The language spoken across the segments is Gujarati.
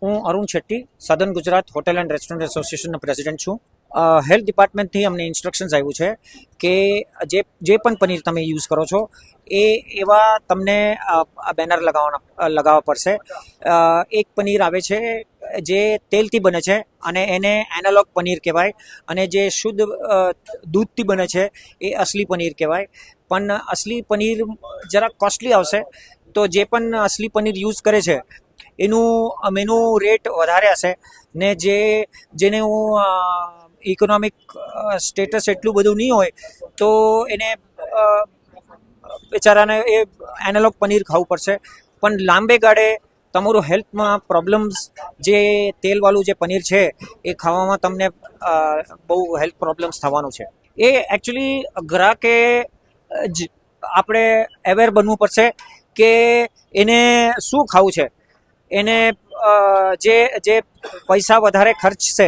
હું Arun Shetty, southern Gujarat hotel and restaurant એસોસિએશનનો પ્રેસિડેન્ટ છું. હેલ્થ ડિપાર્ટમેન્ટથી અમને ઇન્સ્ટ્રક્શન્સ આવ્યું છે કે જે પણ પનીર તમે યુઝ કરો છો એ એવા તમને બેનર લગાવવા પડશે. એક પનીર આવે છે જે તેલથી બને છે અને એને એનાલોગ પનીર કહેવાય, અને જે શુદ્ધ દૂધથી બને છે એ અસલી પનીર કહેવાય. પણ અસલી પનીર જરા કોસ્ટલી આવશે, તો જે પણ અસલી પનીર યુઝ કરે છે એનું રેટ વધારે હશે ને જેને હું ઇકોનોમિક સ્ટેટસ એટલું બધું નહીં હોય તો એને બિચારાને એ એનાલોગ પનીર ખાવું પડશે. પણ લાંબે ગાળે તમારું હેલ્થમાં પ્રોબ્લેમ્સ, જે તેલવાળું જે પનીર છે એ ખાવામાં તમને બહુ હેલ્થ પ્રોબ્લેમ્સ થવાનું છે. એ એકચ્યુઅલી ગ્રાહકે આપણે અવેર બનવું પડશે કે એને શું ખાવું છે. એને જે પૈસા વધારે ખર્ચશે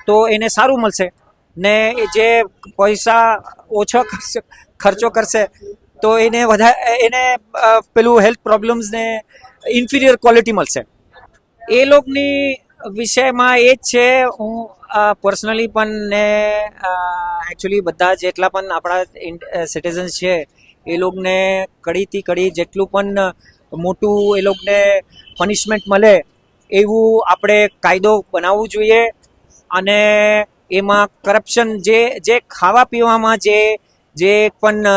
તો એને સારું મળશે, ને જે પૈસા ઓછો ખર્ચો કરશે તો એને પેલું હેલ્થ પ્રોબ્લેમ્સ ને ઇન્ફિરિયર ક્વોલિટી મળશે. એ લોકોની વિષયમાં એ જ છે. હું પર્સનલી પણ ને એકચ્યુઅલી બધા જેટલા પણ આપણા સિટીઝન્સ છે એ લોકોને કડીથી કડી જેટલું પણ મોટું એ લોકોને પનિશમેન્ટ મળે એવું આપણે કાયદો બનાવવું જોઈએ. અને એમાં કરપ્શન, જે ખાવા પીવામાં જે પણ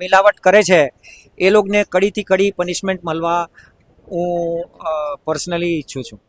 મિલાવટ કરે છે એ લોકોને કડીથી કડી પનિશમેન્ટ મળવા હું પર્સનલી ઈચ્છું છું.